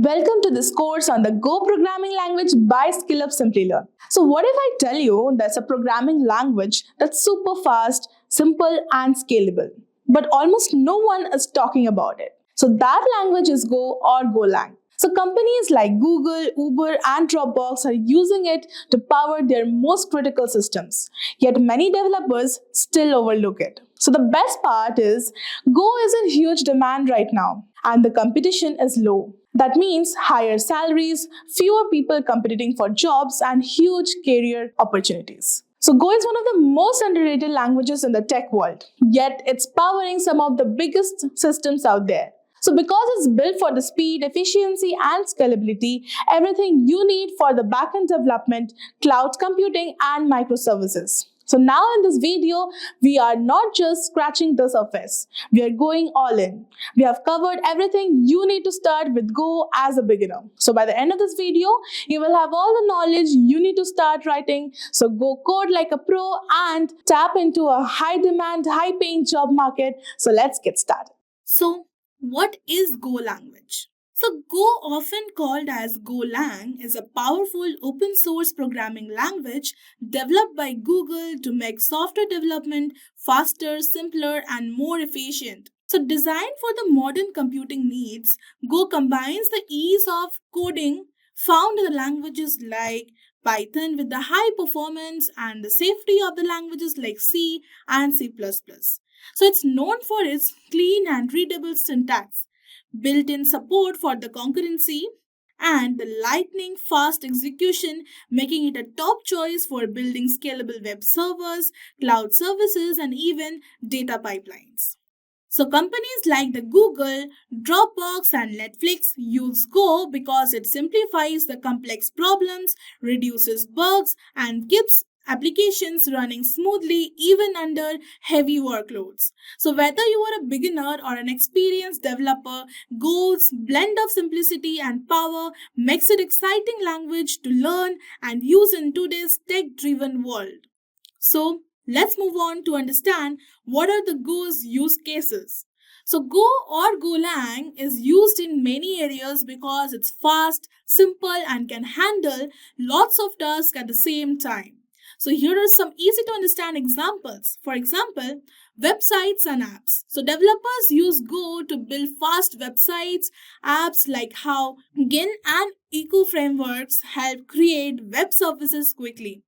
Welcome to this course on the Go programming language by Skill Up Simplilearn. So what if I tell you there's a programming language that's super fast, simple and scalable, but almost no one is talking about it. So that language is Go or GoLang. So companies like Google, Uber and Dropbox are using it to power their most critical systems. Yet many developers still overlook it. So the best part is Go is in huge demand right now and the competition is low. That means higher salaries, fewer people competing for jobs, and huge career opportunities. So Go is one of the most underrated languages in the tech world, yet it's powering some of the biggest systems out there. So because it's built for the speed, efficiency, and scalability, everything you need for the backend development, cloud computing, and microservices. So now in this video, we are not just scratching the surface. We are going all in. We have covered everything you need to start with Go as a beginner. So by the end of this video, you will have all the knowledge you need to start writing. So go code like a pro and tap into a high demand, high paying job market. So let's get started. So what is Go language? So Go, often called as GoLang, is a powerful open source programming language developed by Google to make software development faster, simpler, and more efficient. So designed for the modern computing needs, Go combines the ease of coding found in the languages like Python with the high performance and the safety of the languages like C and C++. So it's known for its clean and readable syntax, built-in support for the concurrency, and the lightning fast execution, making it a top choice for building scalable web servers, cloud services, and even data pipelines. So companies like the Google, Dropbox, and Netflix use Go because it simplifies the complex problems, reduces bugs, and keeps applications running smoothly even under heavy workloads. So whether you are a beginner or an experienced developer, Go's blend of simplicity and power makes it exciting language to learn and use in today's tech-driven world. So let's move on to understand what are the Go's use cases. So Go or GoLang is used in many areas because it's fast, simple, and can handle lots of tasks at the same time. So here are some easy to understand examples. For example, websites and apps. So developers use Go to build fast websites, apps like how Gin and Eco frameworks help create web services quickly.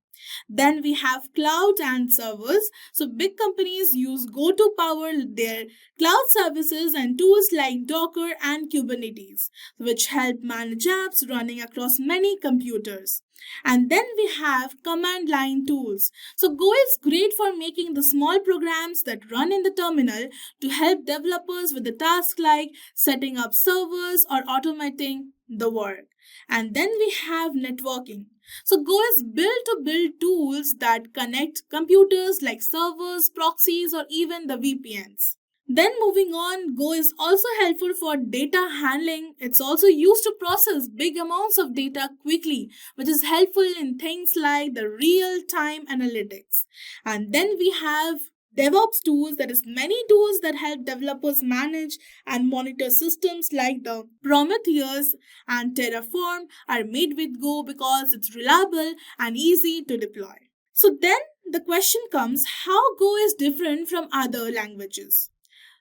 Then we have cloud and servers. So big companies use Go to power their cloud services and tools like Docker and Kubernetes, which help manage apps running across many computers. And then we have command line tools. So Go is great for making the small programs that run in the terminal to help developers with the tasks like setting up servers or automating the work. And then we have networking. So Go is built to build tools that connect computers like servers, proxies, or even the VPNs. Then moving on, Go is also helpful for data handling. It's also used to process big amounts of data quickly, which is helpful in things like the real-time analytics. And then we have DevOps tools, that is many tools that help developers manage and monitor systems like the Prometheus and Terraform are made with Go because it's reliable and easy to deploy. So then the question comes, how Go is different from other languages?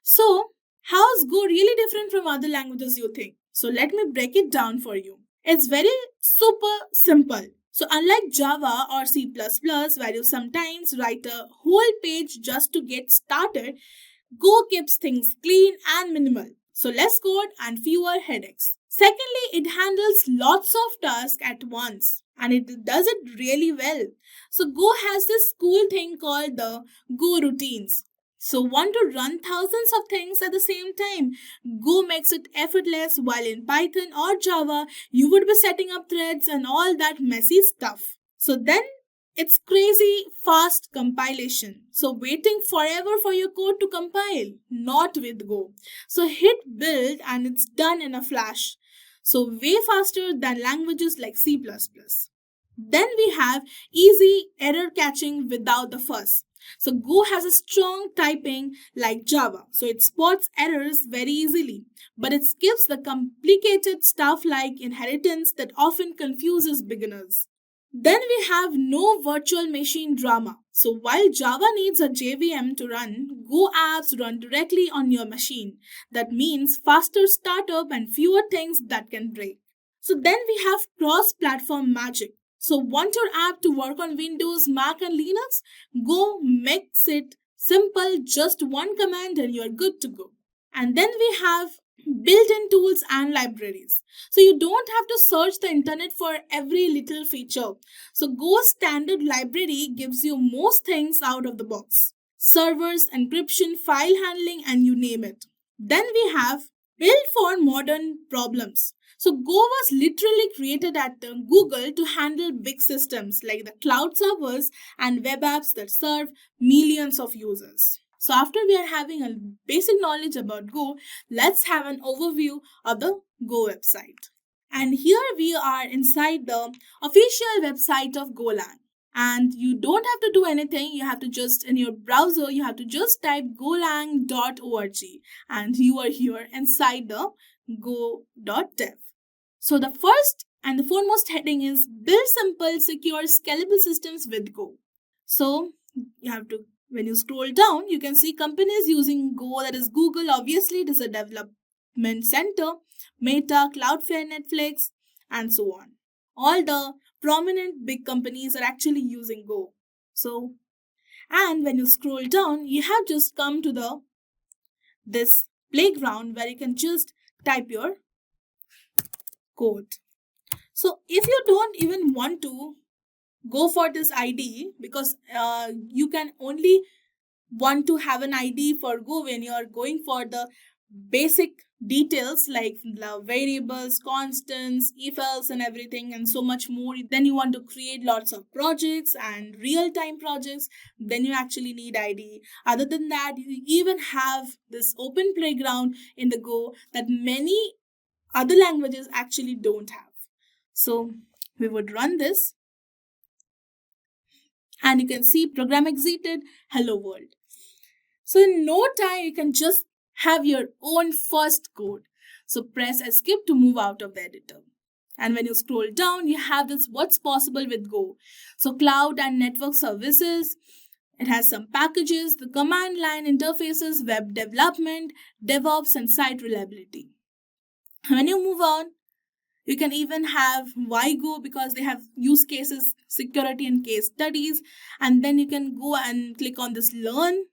So how is Go really different from other languages you think? So let me break it down for you. It's very super simple. So unlike Java or C++, where you sometimes write a whole page just to get started, Go keeps things clean and minimal. So less code and fewer headaches. Secondly, it handles lots of tasks at once and it does it really well. So Go has this cool thing called the Go routines. So want to run thousands of things at the same time. Go makes it effortless, while in Python or Java, you would be setting up threads and all that messy stuff. So then it's crazy fast compilation. So waiting forever for your code to compile, not with Go. So hit build and it's done in a flash. So way faster than languages like C++. Then we have easy error catching without the fuss. So Go has a strong typing like Java, so it spots errors very easily, but it skips the complicated stuff like inheritance that often confuses beginners. Then we have no virtual machine drama. So while Java needs a JVM to run, Go apps run directly on your machine. That means faster startup and fewer things that can break. So then we have cross-platform magic. So want your app to work on Windows, Mac and Linux? Go makes it simple, just one command and you're good to go. And then we have built-in tools and libraries. So you don't have to search the internet for every little feature. So Go's standard library gives you most things out of the box. Servers, encryption, file handling, and you name it. Then we have built for modern problems. So Go was literally created at Google to handle big systems like the cloud servers and web apps that serve millions of users. So after we are having a basic knowledge about Go, let's have an overview of the Go website. And here we are inside the official website of GoLang. And you don't have to do anything. You have to just, in your browser, you have to just type golang.org and you are here inside the go.dev. So the first and the foremost heading is build simple, secure, scalable systems with Go. So you have to, when you scroll down, you can see companies using Go, that is Google, obviously it is a development center, Meta, Cloudflare, Netflix, and so on. All the prominent big companies are actually using Go. So, and when you scroll down, you have just come to this playground where you can just type your code. So if you don't even want to go for this ID, because you can only want to have an ID for Go when you are going for the basic details like the variables, constants, if else and everything and so much more. Then you want to create lots of projects and real-time projects, then you actually need ID. Other than that, you even have this open playground in the Go that many other languages actually don't have. So we would run this and you can see program exited, hello world. So in no time, you can just have your own first code. So press escape to move out of the editor. And when you scroll down, you have this what's possible with Go. So cloud and network services, it has some packages, the command line interfaces, web development, DevOps, and site reliability. When you move on, you can even have why Go, because they have use cases, security and case studies. And then you can go and click on this learn.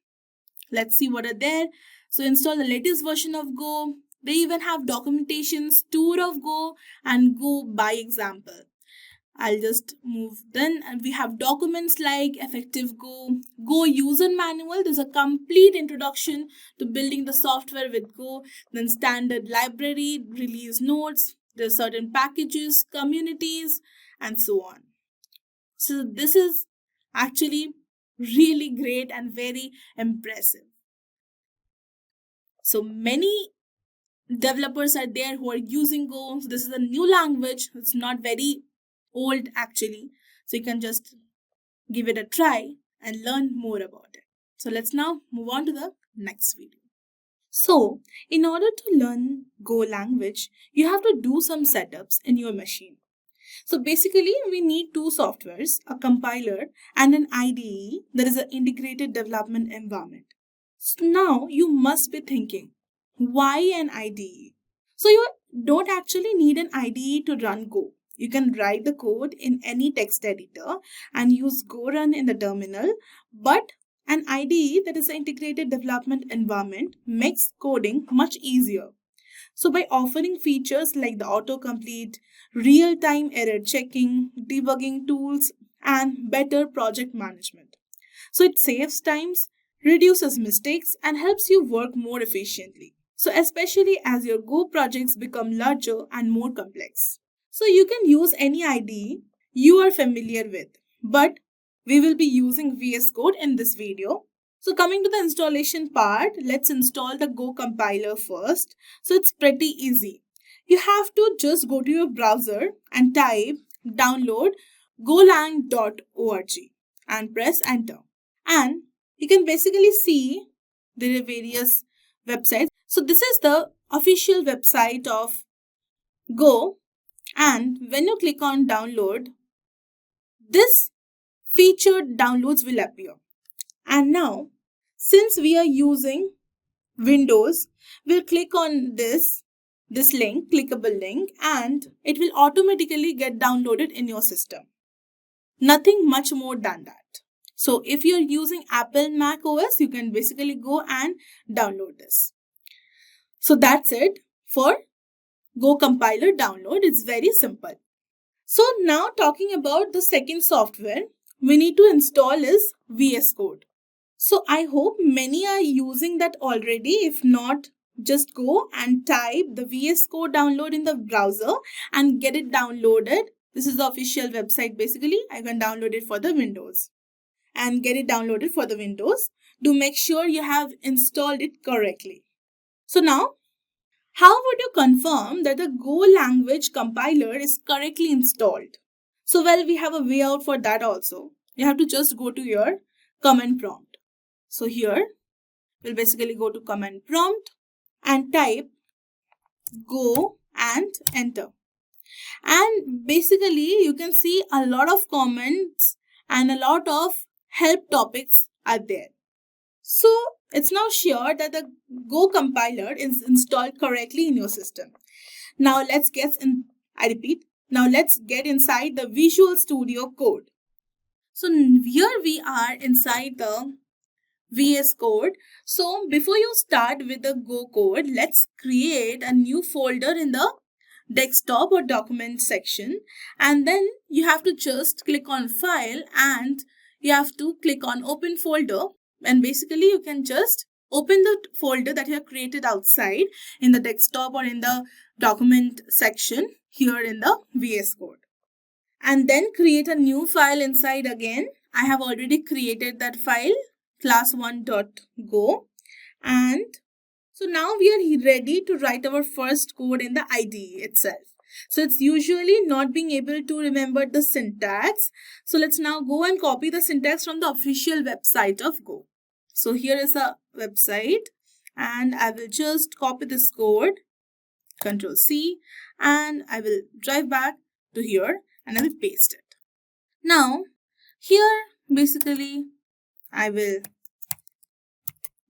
Let's see what are there. So install the latest version of Go. They even have documentations, tour of Go, and Go by example. I'll just move then. And we have documents like effective Go user manual. There's a complete introduction to building the software with Go. Then standard library, release notes. There's certain packages, communities, and so on. So this is actually really great and very impressive. So many developers are there who are using Go. So this is a new language. It's not very old actually. So you can just give it a try and learn more about it. So let's now move on to the next video. So in order to learn Go language, you have to do some setups in your machine. So basically, we need two softwares, a compiler and an IDE, that is an integrated development environment. So now you must be thinking, why an IDE? So you don't actually need an IDE to run Go. You can write the code in any text editor and use Go run in the terminal, but an IDE, that is an integrated development environment, makes coding much easier. So by offering features like the autocomplete, real-time error checking, debugging tools, and better project management. So it saves times, reduces mistakes, and helps you work more efficiently. So especially as your Go projects become larger and more complex. So you can use any IDE you are familiar with, but we will be using VS Code in this video. So coming to the installation part, let's install the Go compiler first. So it's pretty easy. You have to just go to your browser and type download golang.org and press enter. And you can basically see there are various websites. So this is the official website of Go, and when you click on download, this featured downloads will appear. And now, since we are using Windows, we'll click on this link, clickable link, and it will automatically get downloaded in your system. Nothing much more than that. So if you're using Apple Mac OS, you can basically go and download this. So that's it for Go compiler download. It's very simple. So now talking about the second software we need to install is VS Code. So I hope many are using that already. If not, just go and type the VS Code download in the browser and get it downloaded. This is the official website basically. I can download it for the Windows and get it downloaded for the Windows. Do make sure you have installed it correctly. So now, how would you confirm that the Go language compiler is correctly installed? So well, we have a way out for that also. You have to just go to your command prompt. So here, we'll basically go to command prompt and type Go and enter. And basically, you can see a lot of comments and a lot of help topics are there. So it's now sure that the Go compiler is installed correctly in your system. Now let's get inside the Visual Studio Code. So here we are inside the VS Code. So before you start with the Go code, let's create a new folder in the desktop or document section, and then you have to just click on file and you have to click on open folder, and basically you can just open the folder that you have created outside in the desktop or in the document section here in the VS Code, and then create a new file inside again. I have already created that file, class1.go, and so now we are ready to write our first code in the IDE itself. So it's usually not being able to remember the syntax. So let's now go and copy the syntax from the official website of Go. So here is a website, and I will just copy this code, Control C, and I will drive back to here and I will paste it. Now here basically I will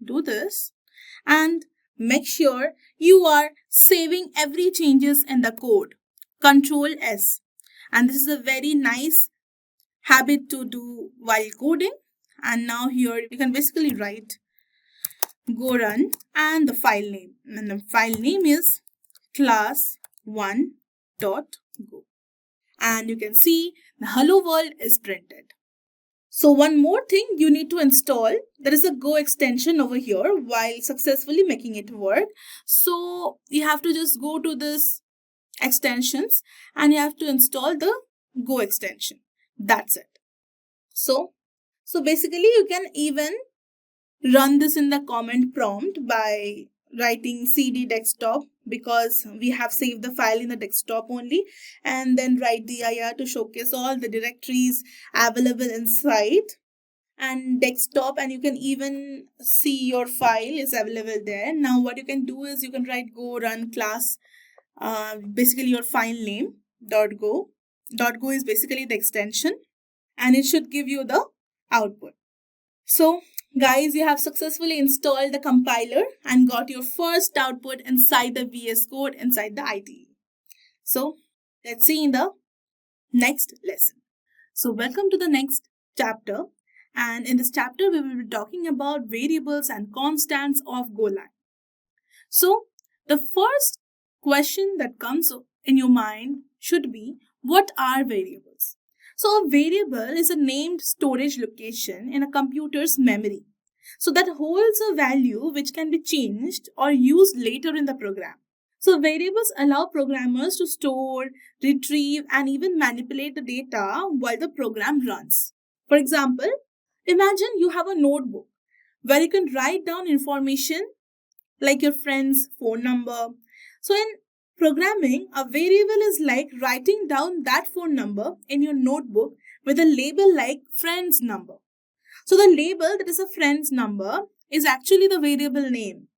do this and make sure you are saving every changes in the code. Control S. And this is a very nice habit to do while coding. And now here you can basically write go run and the file name. And the file name is class1.go. And you can see the hello world is printed. So one more thing you need to install, there is a Go extension over here while successfully making it work. So you have to just go to this extensions and you have to install the Go extension. That's it. So basically you can even run this in the command prompt by writing cd desktop, because we have saved the file in the desktop only, and then write dir to showcase all the directories available inside and desktop, and you can even see your file is available there. Now what you can do is you can write go run class, basically your file name .go. .go is basically the extension and it should give you the output. So guys, you have successfully installed the compiler and got your first output inside the VS Code inside the IDE. So let's see in the next lesson. So welcome to the next chapter, and in this chapter we will be talking about variables and constants of GoLang. So the first question that comes in your mind should be, what are variables? So a variable is a named storage location in a computer's memory, so that holds a value which can be changed or used later in the program. So variables allow programmers to store, retrieve, and even manipulate the data while the program runs. For example, imagine you have a notebook where you can write down information like your friend's phone number. So in programming, a variable is like writing down that phone number in your notebook with a label like friend's number. So the label, that is a friend's number, is actually the variable name.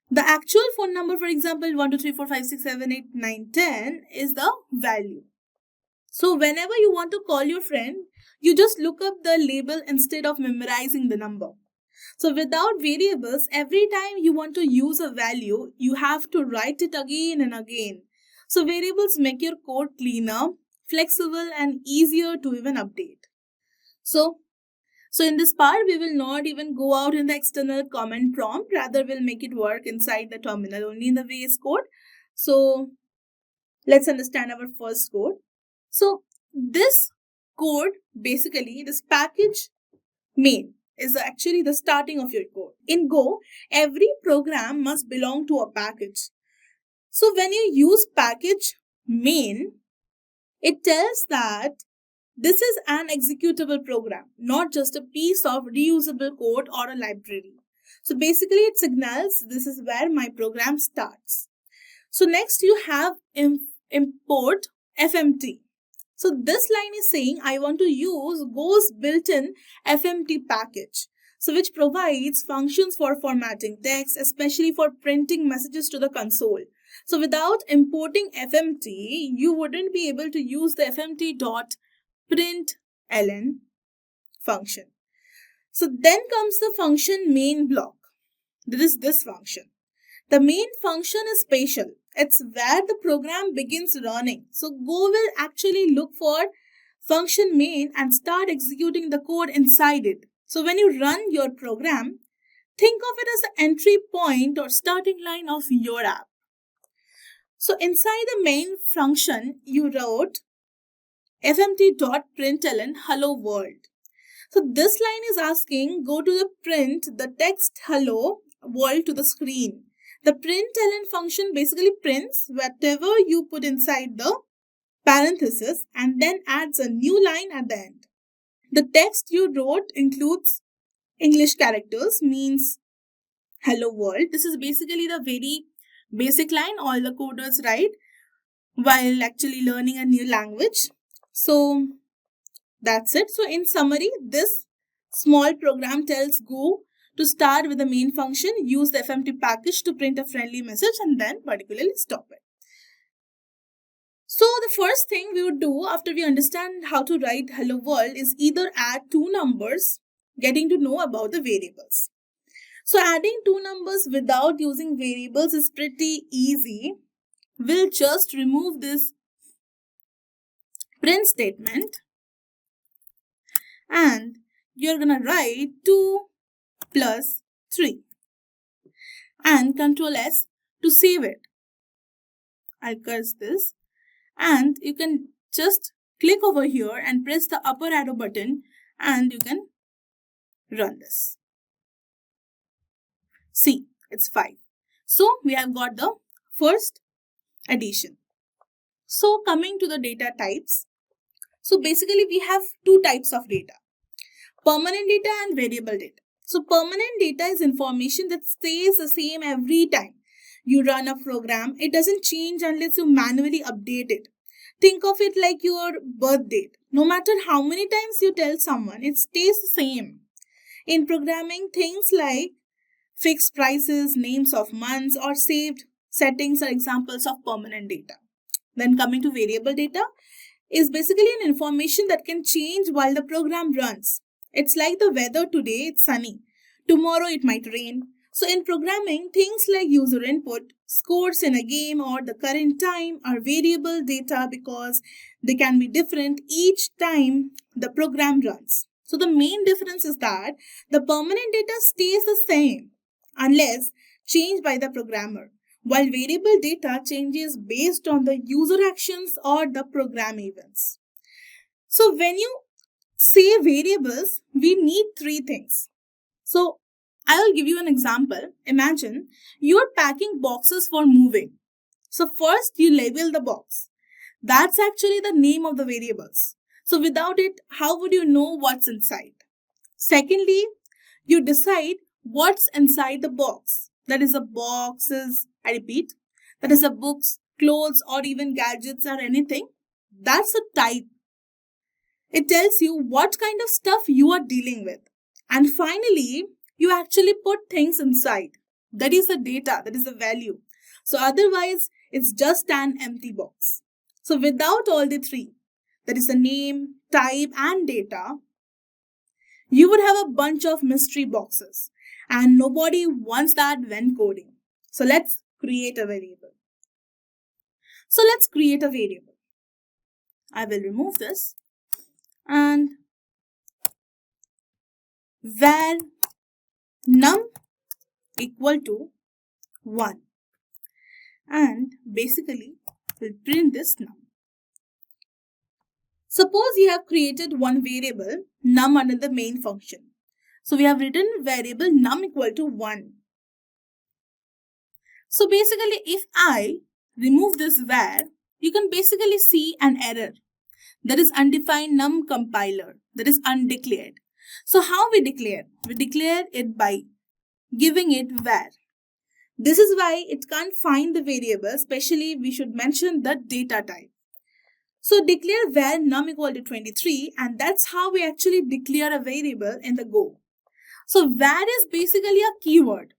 The actual phone number, for example, 1, 2, 3, 4, 5, 6, 7, 8, 9, 10 is the value. So whenever you want to call your friend, you just look up the label instead of memorizing the number. So without variables, every time you want to use a value, you have to write it again and again. So variables make your code cleaner, flexible, and easier to even update. So in this part, we will not even go out in the external command prompt. Rather, we'll make it work inside the terminal only in the VS Code. So let's understand our first code. So this code, basically, this package main is actually the starting of your code. In Go, every program must belong to a package. So when you use package main, it tells that this is an executable program, not just a piece of reusable code or a library. So basically it signals this is where my program starts. So next you have import FMT. So this line is saying I want to use Go's built-in FMT package, so which provides functions for formatting text, especially for printing messages to the console. So without importing FMT, you wouldn't be able to use the FMT.println function. So then comes the function main block. There is this function. The main function is special. It's where the program begins running. So Go will actually look for function main and start executing the code inside it. So when you run your program, think of it as the entry point or starting line of your app. So inside the main function, you wrote fmt.println hello world. So this line is asking Go to print the text hello world to the screen. The println function basically prints whatever you put inside the parenthesis and then adds a new line at the end. The text you wrote includes English characters, means hello world. This is basically the very basic line all the coders write while actually learning a new language. So that's it. So in summary, this small program tells Go to start with the main function, use the FMT package to print a friendly message, and then particularly stop it. So the first thing we would do after we understand how to write hello world is either add two numbers, getting to know about the variables. So adding two numbers without using variables is pretty easy. We'll just remove this print statement and you're gonna write 2 plus 3 and Ctrl S to save it. I'll curse this and you can just click over here and press the upper arrow button and you can run this. See, it's 5. So we have got the first addition. So coming to the data types. So basically we have two types of data, permanent data and variable data. So permanent data is information that stays the same every time you run a program. It doesn't change unless you manually update it. Think of it like your birth date. No matter how many times you tell someone, it stays the same. In programming, things like fixed prices, names of months, or saved settings are examples of permanent data. Then coming to variable data is basically an information that can change while the program runs. It's like the weather today, it's sunny. Tomorrow it might rain. So in programming, things like user input, scores in a game, or the current time are variable data because they can be different each time the program runs. So the main difference is that the permanent data stays the same unless changed by the programmer, while variable data changes based on the user actions or the program events. So when you say variables, we need three things. So I will give you an example. Imagine you are packing boxes for moving. So first you label the box. That's actually the name of the variables. So without it, how would you know what's inside? Secondly, you decide what's inside the box. That is, the boxes, I repeat, that is the books, clothes, or even gadgets or anything. That's a type. It tells you what kind of stuff you are dealing with. And finally, you actually put things inside. That is the data, that is the value. So otherwise, it's just an empty box. So without all the three, that is the name, type, and data, you would have a bunch of mystery boxes. And nobody wants that when coding. So let's create a variable. So let's create a variable. I will remove this and var num equal to 1. And basically, we'll print this num. Suppose you have created one variable num under the main function. So we have written variable num equal to 1. So basically, if I remove this var, you can basically see an error. That is undefined num compiler. That is undeclared. So how we declare? We declare it by giving it var. This is why it can't find the variable, especially we should mention the data type. So declare var num equal to 23, and that's how we actually declare a variable in the Go. So var is basically a keyword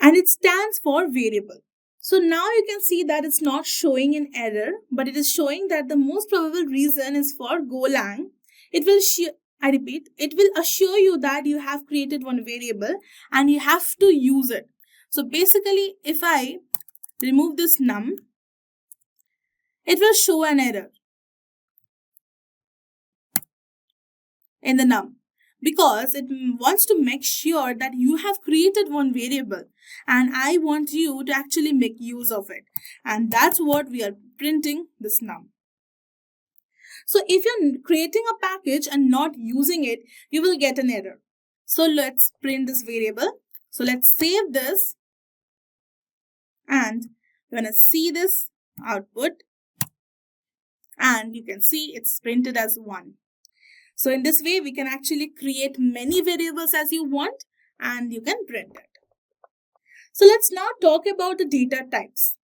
and it stands for variable. So now you can see that it's not showing an error, but it is showing that the most probable reason is for GoLang. It will it will assure you that you have created one variable and you have to use it. So basically, if I remove this num, it will show an error in the num because it wants to make sure that you have created one variable and I want you to actually make use of it. And that's what we are printing this num. So if you're creating a package and not using it, you will get an error. So let's print this variable. So let's save this and you're going to see this output and you can see it's printed as 1. So in this way, we can actually create many variables as you want and you can print it. So let's now talk about the data types.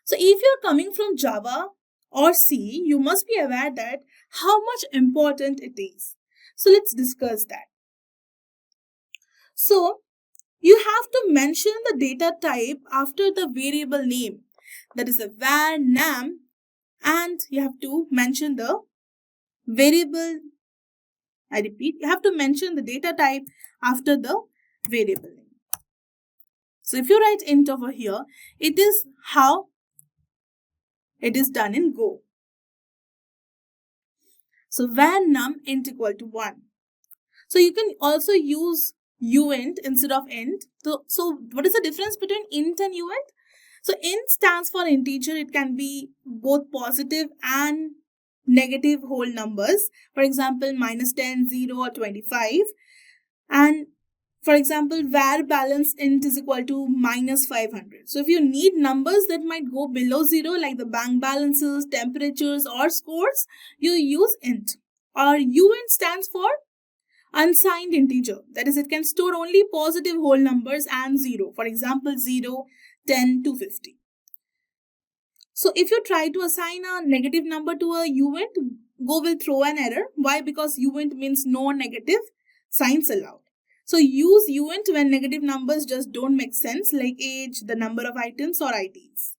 So if you're coming from Java or C, you must be aware that how much important it is. So let's discuss that. So you have to mention the data type after the variable name. That is a var num, and you have to mention the variable. I repeat, you have to mention the data type after the variable name. So if you write int over here, it is how it is done in Go. So var num int equal to 1. So you can also use uint instead of int. So what is the difference between int and uint? So int stands for integer. It can be both positive and negative whole numbers. For example, -10, 0 or 25. And for example, var balance int is equal to -500. So if you need numbers that might go below 0, like the bank balances, temperatures or scores, you use int. Or uint stands for unsigned integer. That is, it can store only positive whole numbers and 0. For example, 0, 10, 250. So if you try to assign a negative number to a uint, Go will throw an error. Why? Because uint means no negative signs allowed. So use uint when negative numbers just don't make sense, like age, the number of items or IDs.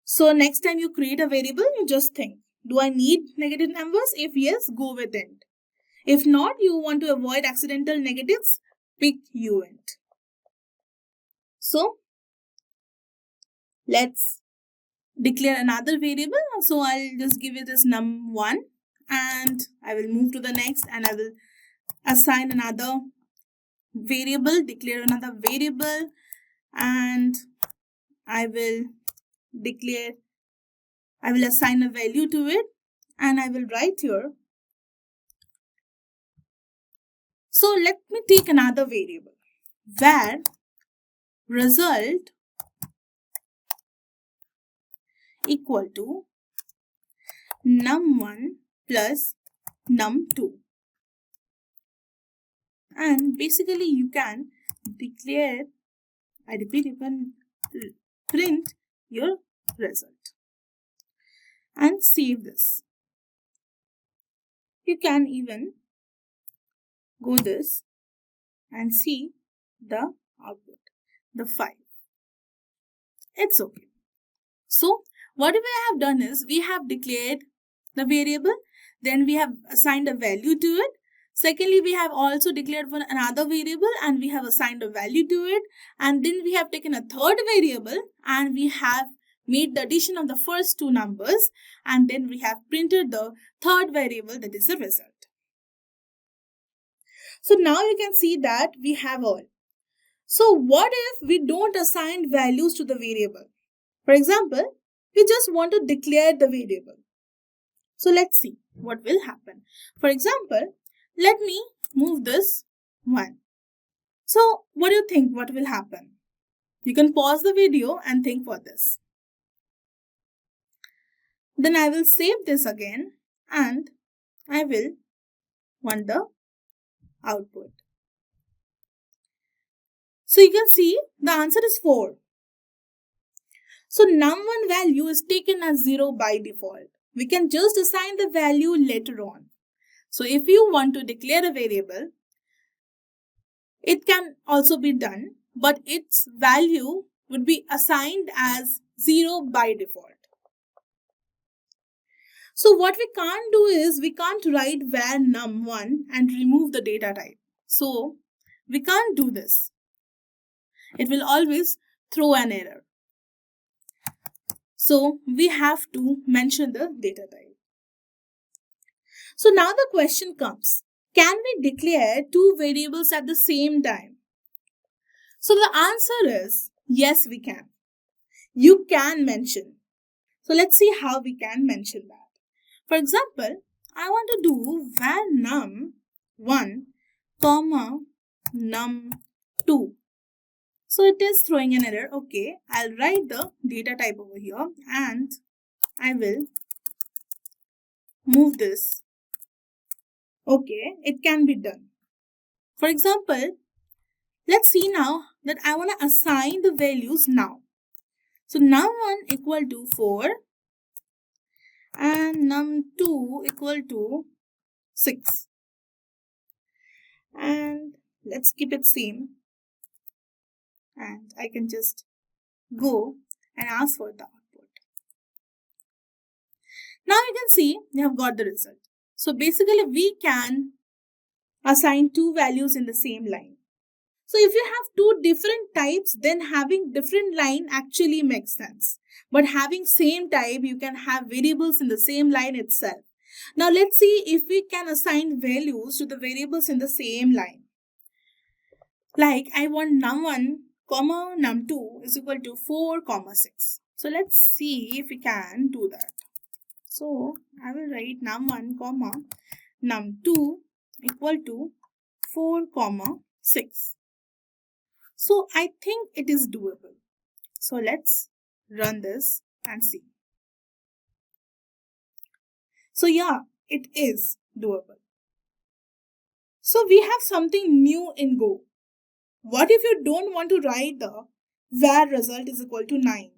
So next time you create a variable, you just think, do I need negative numbers? If yes, go with int. If not, you want to avoid accidental negatives, pick uint. So let's declare another variable. So I'll just give it as num1 and I will move to the next and I will assign another variable, declare another variable, and I will assign a value to it and I will write here. So let me take another variable, var result equal to num1 plus num2. And basically you can declare, I repeat, you can print your result and save this. you can even go this and see the output, the 5. It's okay. So what we have done is we have declared the variable, then we have assigned a value to it. Secondly, we have also declared one another variable and we have assigned a value to it. And then we have taken a third variable and we have made the addition of the first two numbers. And then we have printed the third variable, that is the result. So now you can see that we have all. So what if we don't assign values to the variable? For example, we just want to declare the variable. So let's see what will happen. For example, let me move this 1. So what do you think what will happen? You can pause the video and think for this. Then I will save this again and I will want the output. So you can see the answer is 4. So num1 value is taken as 0 by default. We can just assign the value later on. So if you want to declare a variable, it can also be done, but its value would be assigned as 0 by default. So what we can't do is we can't write var num1 and remove the data type. So we can't do this. It will always throw an error. So we have to mention the data type. So now the question comes, can we declare two variables at the same time? So the answer is yes, we can. You can mention. So let's see how we can mention that. For example, I want to do var num1 comma num2. So it is throwing an error. Okay, I'll write the data type over here and I will move this. Okay, it can be done. For example, let's see now that I want to assign the values now. So num1 equal to 4 and num2 equal to 6. And let's keep it same. And I can just go and ask for the output. Now you can see we have got the result. So basically we can assign two values in the same line. So if you have two different types, then having different line actually makes sense. But having same type, you can have variables in the same line itself. Now let's see if we can assign values to the variables in the same line. Like I want num1 comma num2 is equal to 4 comma 6. So let's see if we can do that. So I will write num1 comma num2 equal to 4 comma 6. So I think it is doable. So let's run this and see. So yeah, it is doable. So we have something new in Go. What if you don't want to write the var result is equal to 9?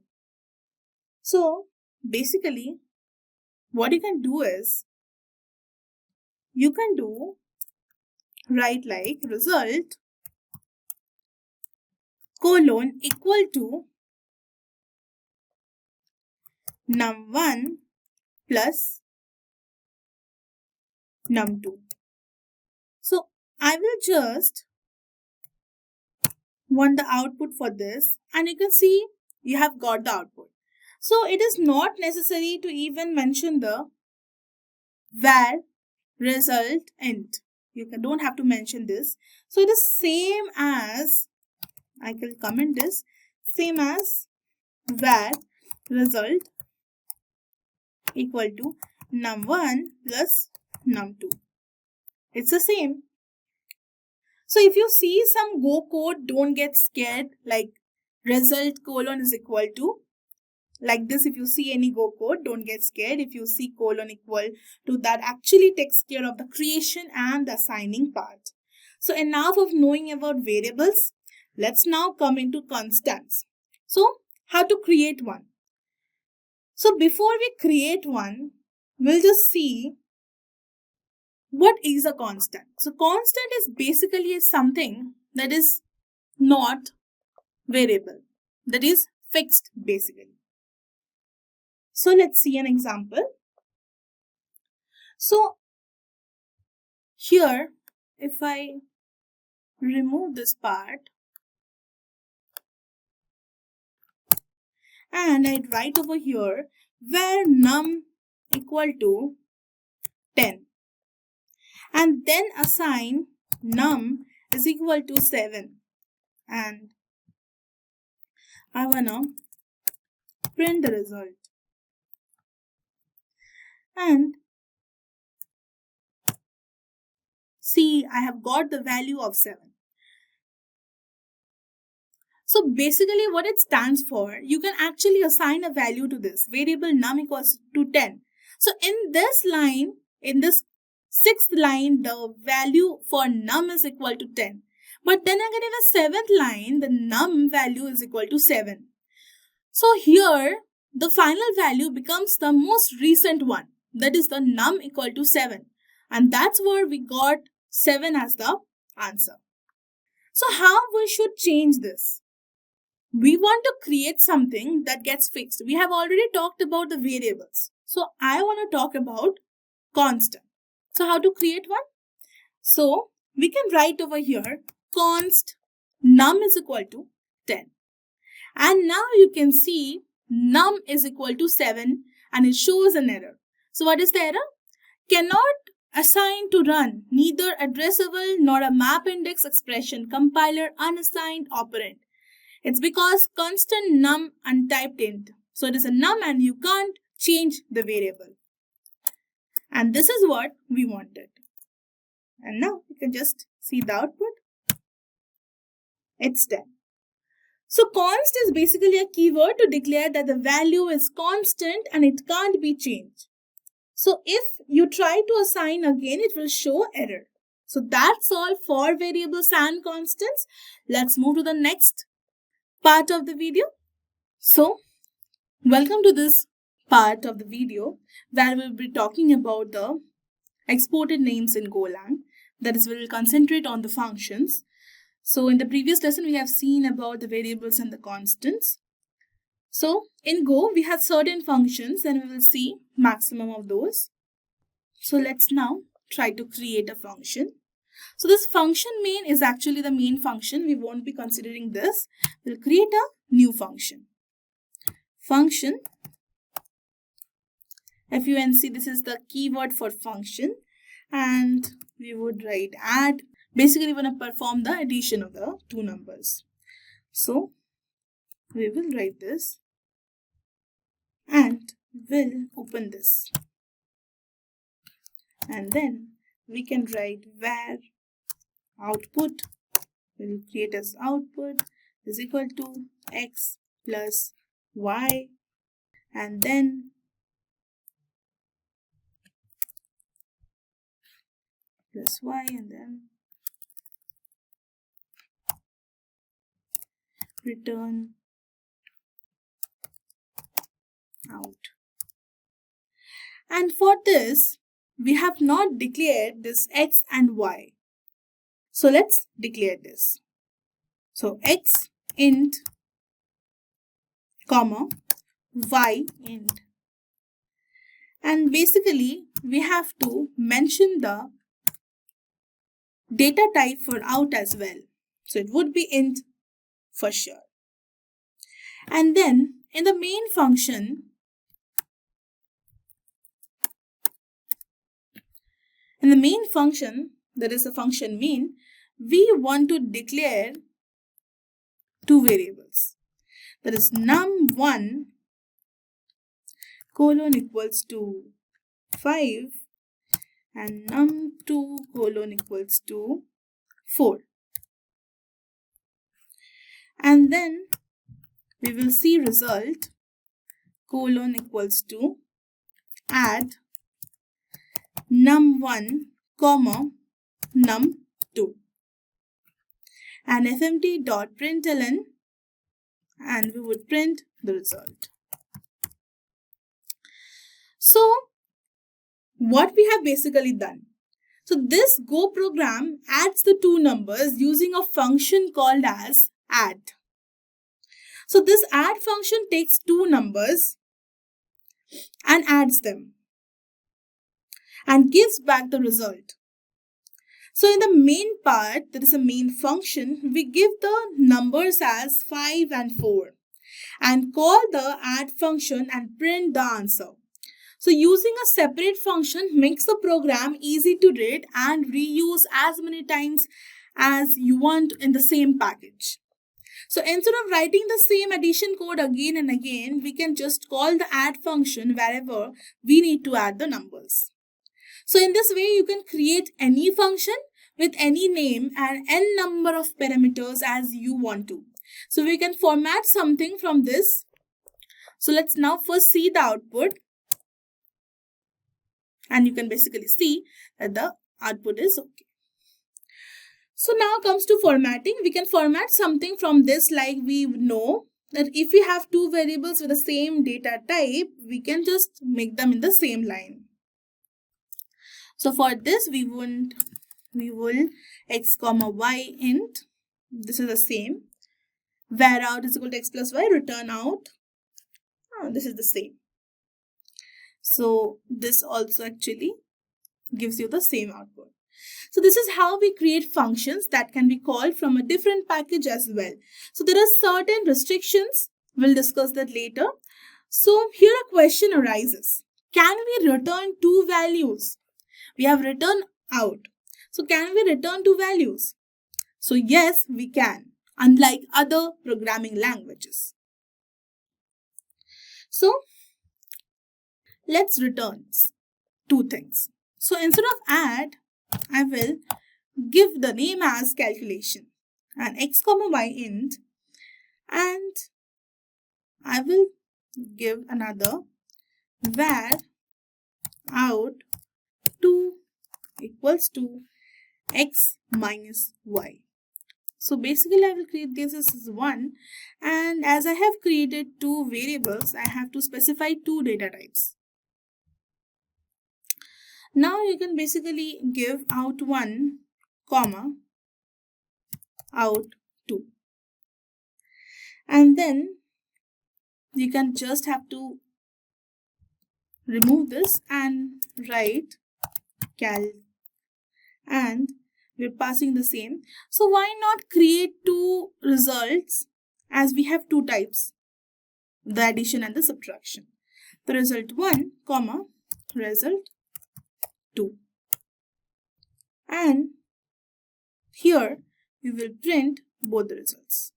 So basically what you can do is you can do write like result colon equal to num1 plus num2. So I will just want the output for this and you can see you have got the output. So it is not necessary to even mention the var result int. You don't have to mention this. So it is same as, I can comment this, same as var result equal to num1 plus num2. It's the same. So if you see some Go code, don't get scared, like result colon is equal to, like this. If you see any Go code, don't get scared. If you see colon equal to, that actually takes care of the creation and the assigning part. So enough of knowing about variables. Let's now come into constants. So how to create one? So before we create one, we'll just see what is a constant? So constant is basically something that is not variable, that is fixed basically. So let's see an example. So here, if I remove this part and I write over here where num equal to 10 and then assign num is equal to 7 and I wanna print the result and see I have got the value of 7. So basically what it stands for, you can actually assign a value to this variable num equals to 10. So in this line, in this 6th line, the value for num is equal to 10. But then again in the 7th line, the num value is equal to 7. So here, the final value becomes the most recent one. That is the num equal to 7. And that's where we got 7 as the answer. So how we should change this? We want to create something that gets fixed. We have already talked about the variables. So I want to talk about constant. So how to create one? So we can write over here const num is equal to 10. And now you can see num is equal to 7 and it shows an error. So what is the error? Cannot assign to run neither addressable nor a map index expression compiler unassigned operand. It's because constant num untyped int. So it is a num and you can't change the variable. And this is what we wanted. And now you can just see the output. It's 10. So const is basically a keyword to declare that the value is constant and it can't be changed. So if you try to assign again, it will show error. So that's all for variables and constants. Let's move to the next part of the video. So welcome to this part of the video where we'll be talking about the exported names in GoLang. That is, we'll concentrate on the functions. So in the previous lesson, we have seen about the variables and the constants. So in Go, we have certain functions and we will see maximum of those. So let's now try to create a function. So this function main is actually the main function. We won't be considering this. We'll create a new function. Function, FUNC, this is the keyword for function. And we would write add. Basically, we want to perform the addition of the two numbers. So we will write this and we'll open this. And then we can write where output, will create as output is equal to x plus y, and then plus y, and then return out. And for this, we have not declared this x and y. So let's declare this. So x int, comma, y int. And basically, we have to mention the data type for out as well. So it would be int for sure. And then in the main function, that is the function main, we want to declare two variables. That is num1 colon equals to 5 and num2 colon equals to 4. And then we will see result colon equals to add num1 comma num2 and fmt.println, and we would print the result. So what we have basically done, So this Go program adds the two numbers using a function called as add. So this add function takes two numbers and adds them and gives back the result. So in the main part, there is a main function, we give the numbers as 5 and 4 and call the add function and print the answer. So using a separate function makes the program easy to read and reuse as many times as you want in the same package. So instead of writing the same addition code again and again, we can just call the add function wherever we need to add the numbers. So in this way, you can create any function with any name and n number of parameters as you want to. So we can format something from this. So let's now first see the output. And you can basically see that the output is okay. So now comes to formatting. We can format something from this, like we know that if we have two variables with the same data type, we can just make them in the same line. So for this, we will x comma y int. This is the same. Var out is equal to x plus y. Return out. This is the same. So this also actually gives you the same output. So this is how we create functions that can be called from a different package as well. So there are certain restrictions. We'll discuss that later. So here a question arises. Can we return two values? We have return out. So can we return two values? So yes, we can, unlike other programming languages. So let's return two things. So instead of add, I will give the name as calculation and x comma y int, and I will give another var out 2 equals to x minus y. So basically I will create this as 1, and as I have created two variables, I have to specify two data types. Now you can basically give out 1 comma out 2, and then you can just have to remove this and write cal, and we're passing the same. So why not create two results, as we have two types, the addition and the subtraction. The result 1 comma result 2, and here we will print both the results.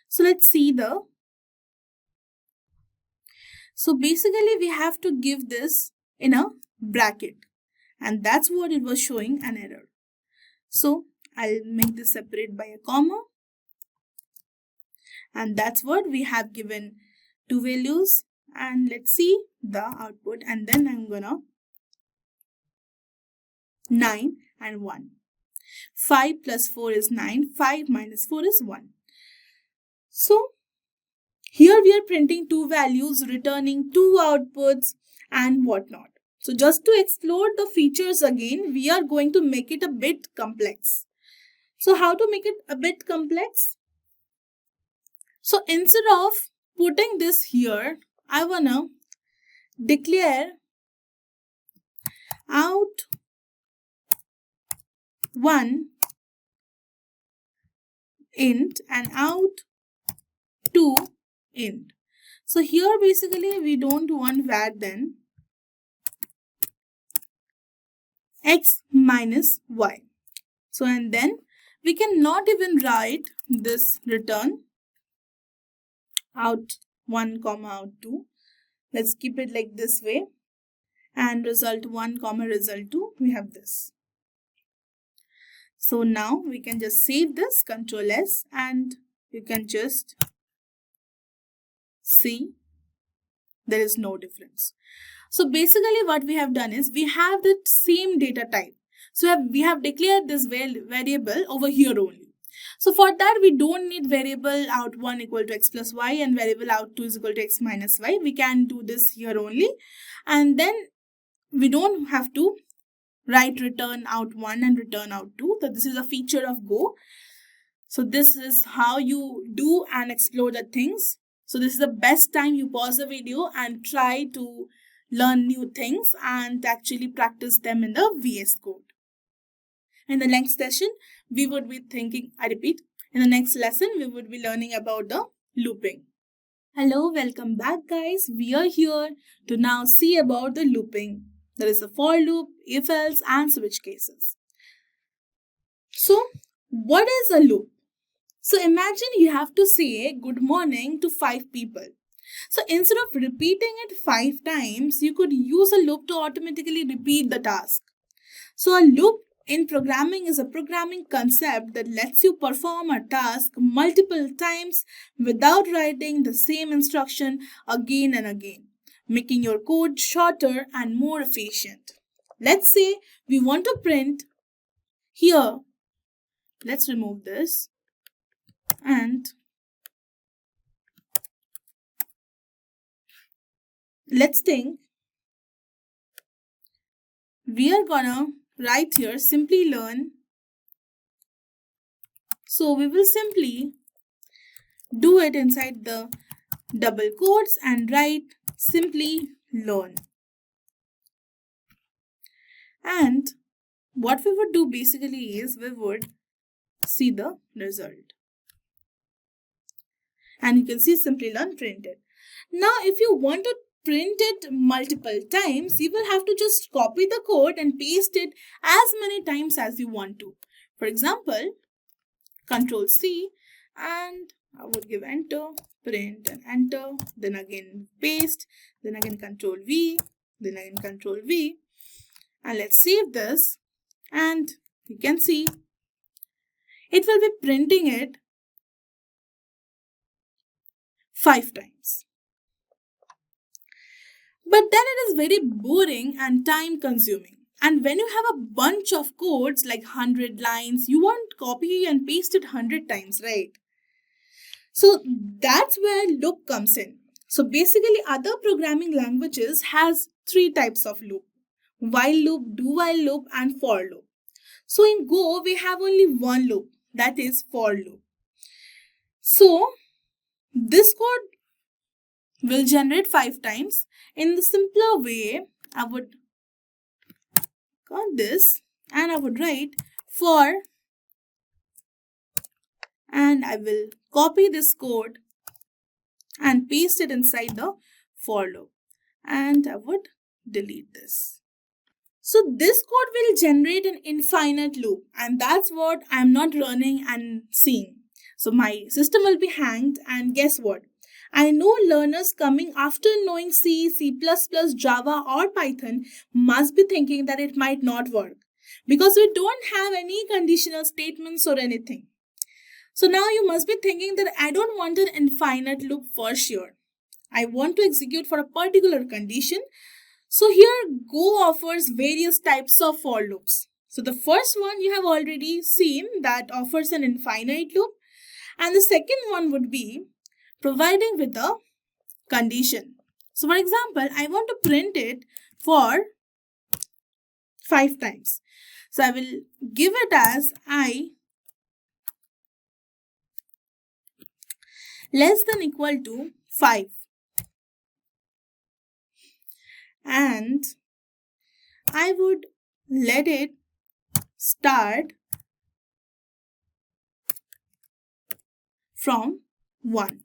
So let's see so basically we have to give this in a bracket, and that's what it was showing an error. So I'll make this separate by a comma, and that's what we have given two values, and let's see the output, and then I'm gonna 9 and 1. 5 plus 4 is 9, 5 minus 4 is 1. So here we are printing two values, returning two outputs and whatnot. So just to explore the features again, we are going to make it a bit complex. So how to make it a bit complex? So instead of putting this here, I wanna declare out 1 int and out 2 int. So here basically we don't want var then x minus y. So and then we cannot even write this return out 1 comma out 2. Let's keep it like this way, and result 1 comma result 2, we have this. So now we can just save this, Control S, and you can just see there is no difference. So basically what we have done is we have the same data type. So we have declared this variable over here only. So for that, we don't need variable out1 equal to x plus y and variable out2 is equal to x minus y. We can do this here only. And then we don't have to write return out1 and return out2. So this is a feature of Go. So this is how you do and explore the things. So this is the best time you pause the video and try to learn new things and actually practice them in the VS Code. In the next session, we would be in the next lesson, we would be learning about the looping. Hello, welcome back guys. We are here to now see about the looping. There is a for loop, if else and switch cases. So what is a loop? So imagine you have to say good morning to 5 people. So instead of repeating it 5 times, you could use a loop to automatically repeat the task. So a loop in programming is a programming concept that lets you perform a task multiple times without writing the same instruction again and again, making your code shorter and more efficient. Let's say we want to print here. Let's remove this. And let's think we are gonna write here Simplilearn. So we will simply do it inside the double quotes and write Simplilearn. And what we would do basically is we would see the result. And you can see Simplilearn printed. Now, if you want to print it multiple times, you will have to just copy the code and paste it as many times as you want to. For example, Control C and I would give enter, print and enter, then again paste, then again Control V, then again Control V. And let's save this and you can see it will be printing it 5 times. But then it is very boring and time consuming. And when you have a bunch of codes like 100 lines, you won't copy and paste it 100 times, right? So that's where loop comes in. So basically other programming languages has 3 types of loop: while loop, do while loop and for loop. So in Go, we have only one loop, that is for loop. So this code will generate 5 times. In the simpler way, I would cut this and I would write for, and I will copy this code and paste it inside the for loop, and I would delete this. So this code will generate an infinite loop, and that's what I'm not running and seeing. So my system will be hanged, and guess what? I know learners coming after knowing C, C++, Java or Python must be thinking that it might not work because we don't have any conditional statements or anything. So now you must be thinking that I don't want an infinite loop for sure. I want to execute for a particular condition. So here Go offers various types of for loops. So the first one you have already seen that offers an infinite loop, and the second one would be providing with a condition. So for example, I want to print it for 5 times. So I will give it as I less than equal to 5. And I would let it start from 1.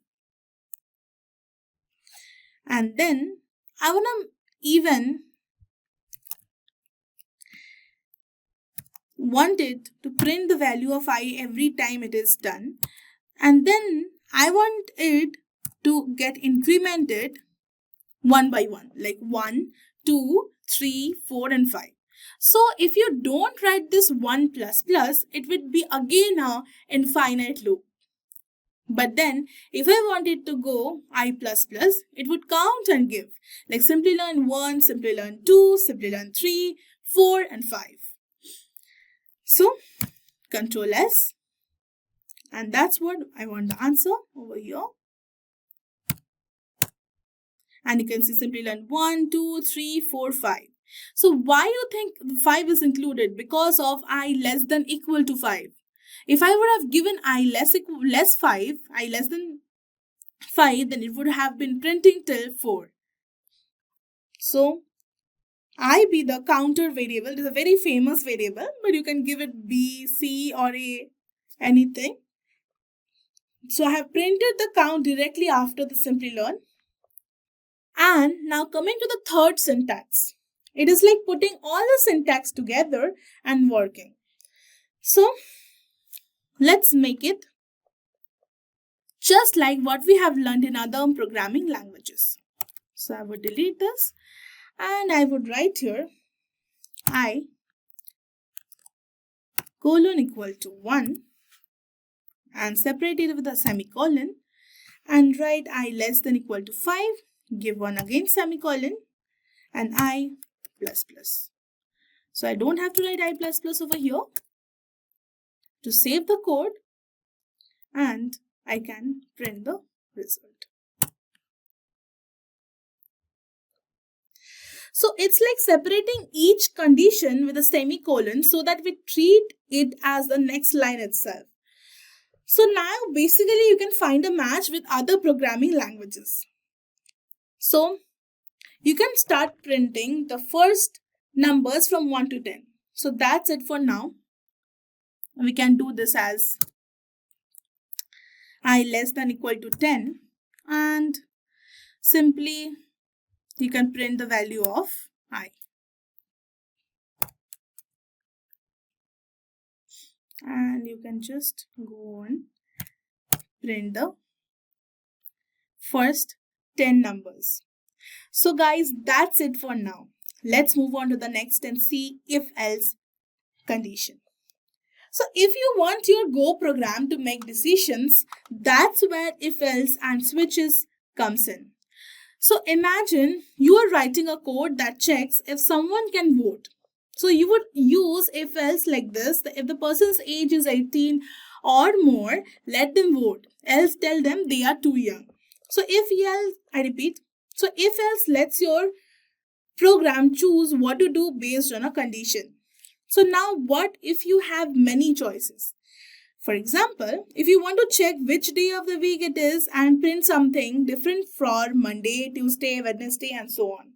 And then I want to even want it to print the value of I every time it is done. And then I want it to get incremented one by one, like 1, 2, 3, 4 and 5. So if you don't write this 1++, it would be again a infinite loop. But then if I want it to go I++, it would count and give, like Simplilearn 1, Simplilearn 2, Simplilearn 3, 4 and 5. So Control S And that's what I want the answer over here. And you can see Simplilearn 1, 2, 3, 4, 5. So why you think 5 is included? Because of I less than equal to 5. If I would have given I less than 5, then it would have been printing till 4. So I be the counter variable. It is a very famous variable, but you can give it B, C or A, anything. So I have printed the count directly after the Simplilearn. And now coming to the third syntax. It is like putting all the syntax together and working. So let's make it just like what we have learned in other programming languages. So I would delete this and I would write here I colon equal to 1 and separate it with a semicolon and write I less than equal to 5, give 1 again semicolon and I plus plus. So I don't have to write I plus plus over here to save the code and I can print the result. So it's like separating each condition with a semicolon so that we treat it as the next line itself. So now basically you can find a match with other programming languages. So you can start printing the first numbers from 1 to 10. So that's it for now. We can do this as I less than equal to 10 and simply you can print the value of I. And you can just go on print the first 10 numbers. So guys, that's it for now. Let's move on to the next and see if else condition. So if you want your Go program to make decisions, that's where if else and switches comes in. So imagine you are writing a code that checks if someone can vote. So you would use if else like this. If the person's age is 18 or more, let them vote. Else tell them they are too young. So if else, I repeat. So if else lets your program choose what to do based on a condition. So now what if you have many choices? For example, if you want to check which day of the week it is and print something different for Monday, Tuesday, Wednesday and so on.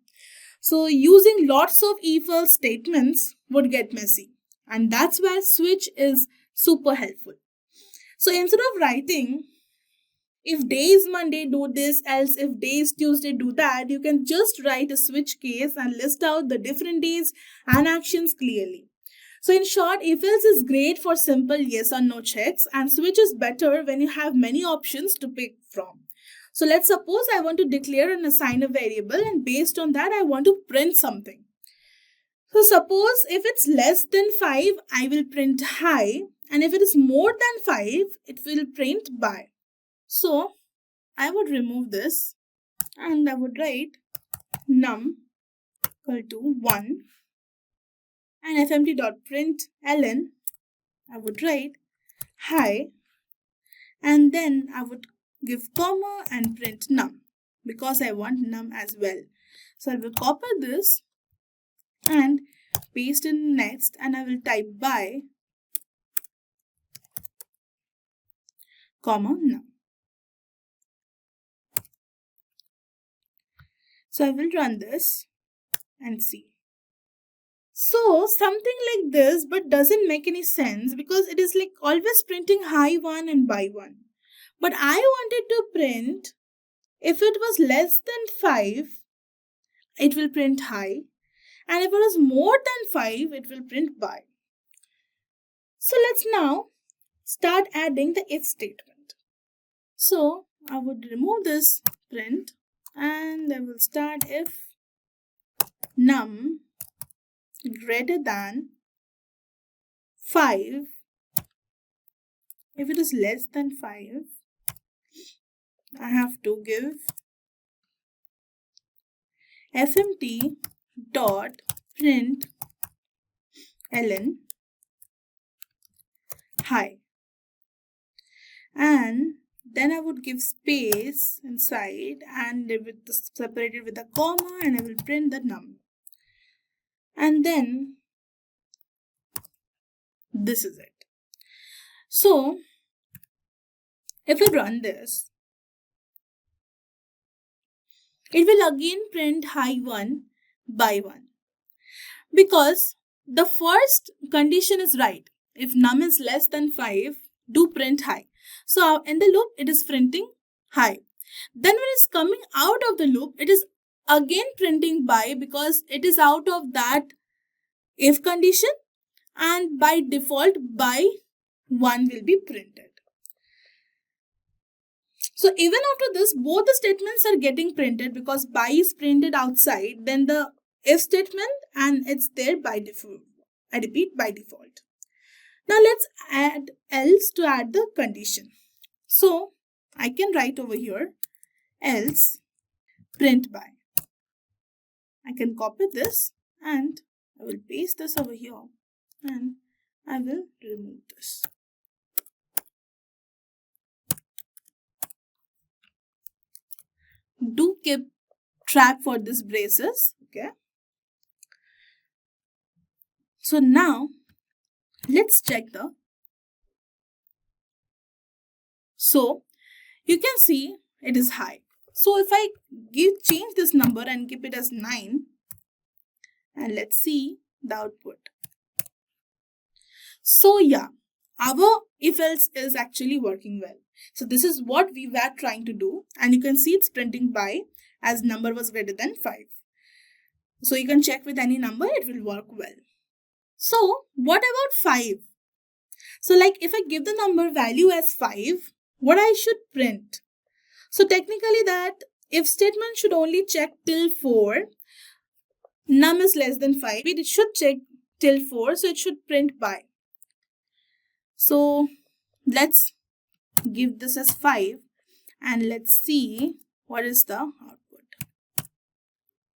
So using lots of if-else statements would get messy. And that's where switch is super helpful. So instead of writing, if day is Monday, do this, else if day is Tuesday, do that, you can just write a switch case and list out the different days and actions clearly. So in short, if else is great for simple yes or no checks and switch is better when you have many options to pick from. So let's suppose I want to declare and assign a variable and based on that I want to print something. So suppose if it's less than 5, I will print high and if it is more than 5, it will print by. So I would remove this and I would write num equal to 1 and fmt.println I would write hi and then I would give comma and print num because I want num as well. So I will copy this and paste in next and I will type by comma num. So I will run this and see. So something like this but doesn't make any sense because it is like always printing high 1 and by 1. But I wanted to print if it was less than 5, it will print high. And if it was more than 5, it will print by. So let's now start adding the if statement. So I would remove this print and I will start if num greater than 5. If it is less than 5, I have to give fmt dot print ln hi. and then I would give space inside and separate it with a comma, and I will print the num. And then this is it. So if I run this, it will again print high 1 by 1 because the first condition is right. If num is less than 5, do print high. So in the loop, it is printing high. Then when it's coming out of the loop, it is again printing by because it is out of that if condition, and by default by 1 will be printed. So even after this, both the statements are getting printed because by is printed outside, then the if statement, and it's there by default. I repeat, by default. Now let's add else to add the condition. So I can write over here else print by. I can copy this and I will paste this over here and I will remove this. Do keep track for these braces, okay? So now let's check the. So you can see it is high. So if I change this number and keep it as 9, and let's see the output. So yeah, our if else is actually working well. So this is what we were trying to do, and you can see it's printing by as number was greater than 5. So you can check with any number, it will work well. So what about 5? So like if I give the number value as 5, what I should print? So technically that if statement should only check till 4, num is less than 5, it should check till 4, so it should print by. So let's give this as 5 and let's see what is the output.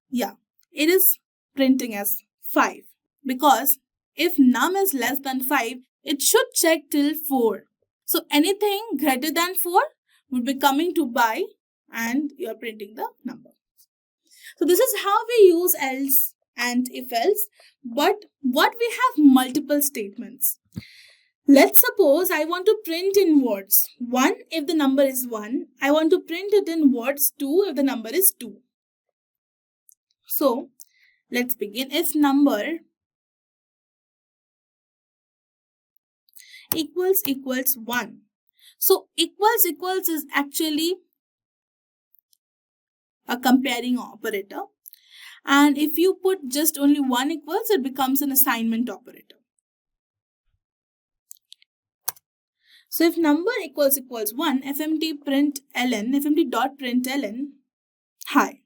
Yeah, it is printing as 5 because if num is less than 5, it should check till 4. So anything greater than 4 would be coming to by and you are printing the number. So this is how we use else and if else, but what we have multiple statements. Let's suppose I want to print in words 1 if the number is 1. I want to print it in words 2 if the number is 2. So let's begin. If number equals 1. So equals is actually a comparing operator. And if you put just only 1 equals, it becomes an assignment operator. So if number equals 1, fmt dot print ln high.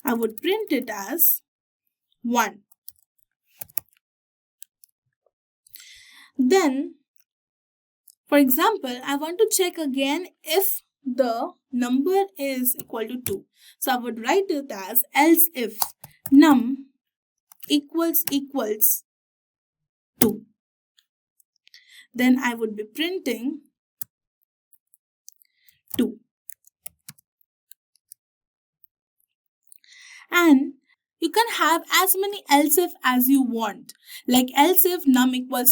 I would print it as 1. Then, for example, I want to check again if the number is equal to 2. So I would write it as else if num equals 2. Then I would be printing 2. And you can have as many else if as you want. Like else if num equals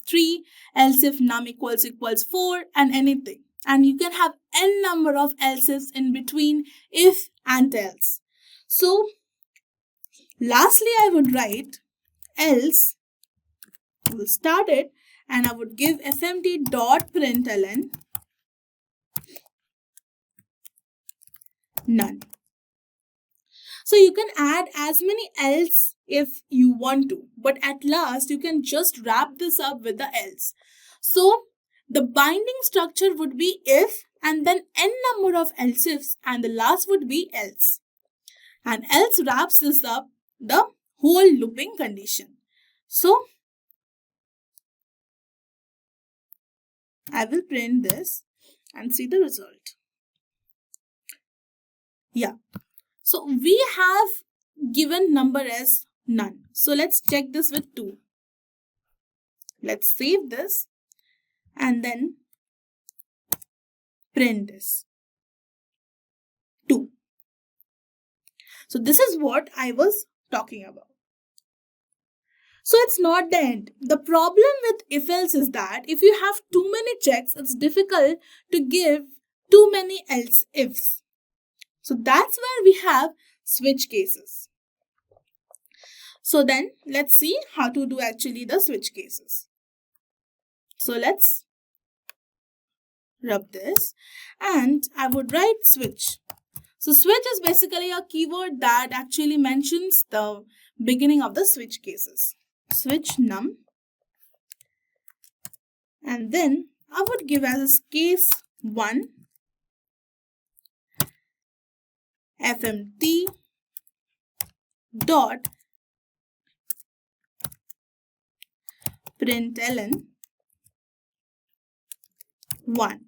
3, else if num equals 4, and anything. And you can have n number of else ifs in between if and else. So lastly, I would write else, I will start it, and I would give fmt dot println none. So you can add as many else if you want to, but at last you can just wrap this up with the else. So the binding structure would be if and then n number of else ifs and the last would be else. And else wraps this up the whole looping condition. So I will print this and see the result. Yeah. So we have given number as none. So let's check this with 2. Let's save this and then print this 2. So this is what I was talking about. So it's not the end. The problem with if-else is that if you have too many checks, it's difficult to give too many else ifs. So that's where we have switch cases. So then let's see how to do actually the switch cases. So let's rub this and I would write switch. So switch is basically a keyword that actually mentions the beginning of the switch cases. Switch num, and then I would give as case 1 fmt dot println 1.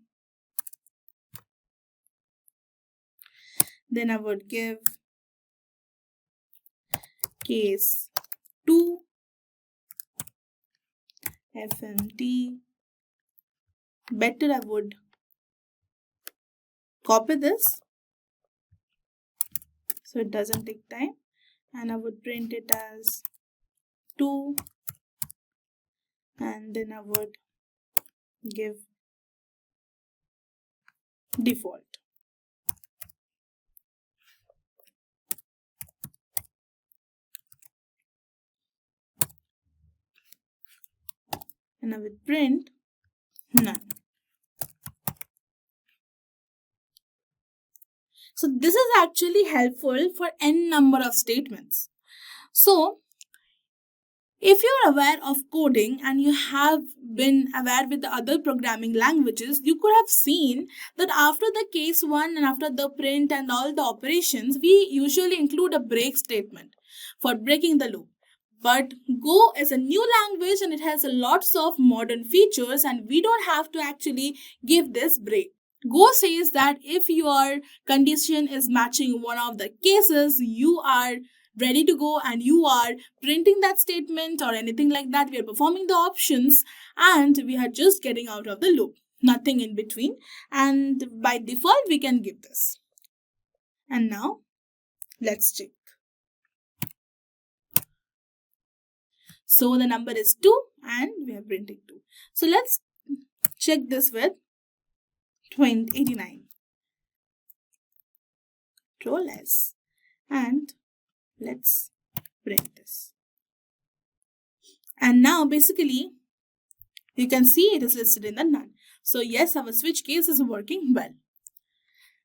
Then I would give case 2 fmt. Better I would copy this so it doesn't take time, and I would print it as 2, and then I would give default. And I would print none. So this is actually helpful for n number of statements. So if you're aware of coding and you have been aware with the other programming languages, you could have seen that after the case 1 and after the print and all the operations, we usually include a break statement for breaking the loop. But Go is a new language and it has lots of modern features and we don't have to actually give this break. Go says that if your condition is matching one of the cases, you are ready to go and you are printing that statement or anything like that. We are performing the options and we are just getting out of the loop. Nothing in between. And by default, we can give this. And now, let's check. So the number is 2 and we are printing 2. So let's check this with 89. Control S and let's print this. And now basically you can see it is listed in the none. So yes, our switch case is working well.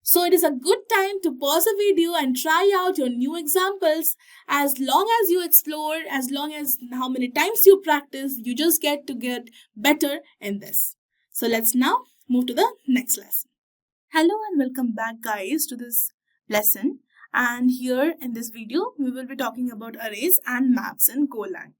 So it is a good time to pause the video and try out your new examples. As long as you explore, as long as how many times you practice, you just get to get better in this. So let's now move to the next lesson. Hello and welcome back guys to this lesson. And here in this video, we will be talking about arrays and maps in GoLang.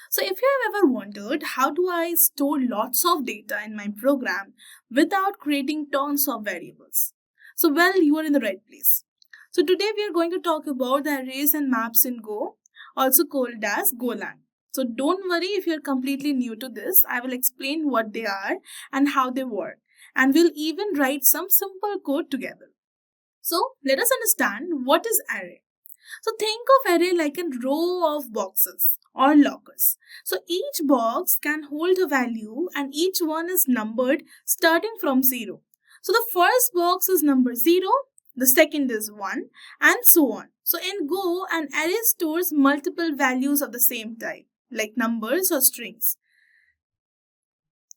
So if you have ever wondered how do I store lots of data in my program without creating tons of variables? So well, you are in the right place. So today we are going to talk about the arrays and maps in Go, also called as GoLang. So don't worry if you're completely new to this. I will explain what they are and how they work. And we'll even write some simple code together. So let us understand what is array. So think of array like a row of boxes or lockers. So each box can hold a value and each one is numbered starting from 0. So the first box is number 0, the second is 1 and so on. So in Go, an array stores multiple values of the same type like numbers or strings.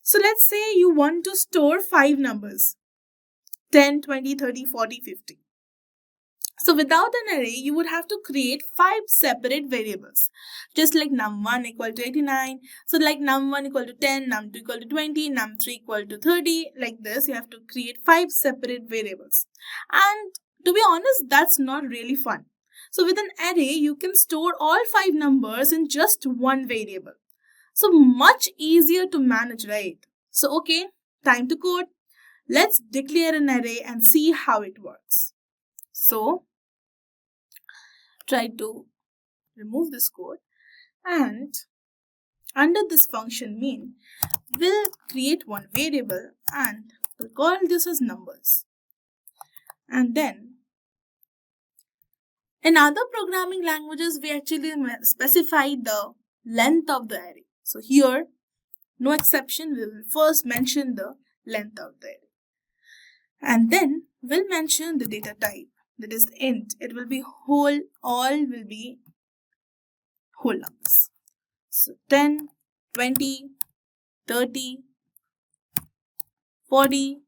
So let's say you want to store 5 numbers, 10, 20, 30, 40, 50. So without an array, you would have to create 5 separate variables. Just like num1 equal to 89. So like num1 equal to 10, num2 equal to 20, num3 equal to 30. Like this, you have to create 5 separate variables. And to be honest, that's not really fun. So with an array, you can store all 5 numbers in just one variable. So much easier to manage, right? So okay, time to code. Let's declare an array and see how it works. So try to remove this code and under this function main, we'll create one variable and we'll call this as numbers. And then in other programming languages, we actually specify the length of the array. So here, no exception, we will first mention the length of the array. And then we'll mention the data type, that is int. It will be whole, all will be whole numbers. So 10, 20, 30, 40,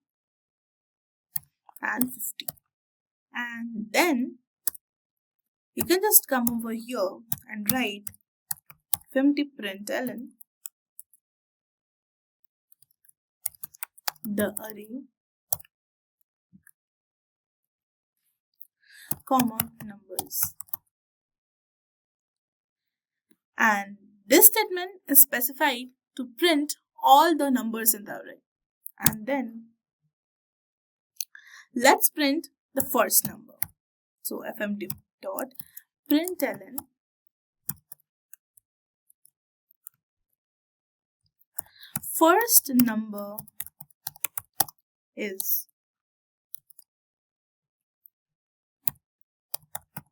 and 50. And then you can just come over here and write 50 println the array, comma, numbers. And this statement is specified to print all the numbers in the array. And then let's print the first number. So fmt dot println first number is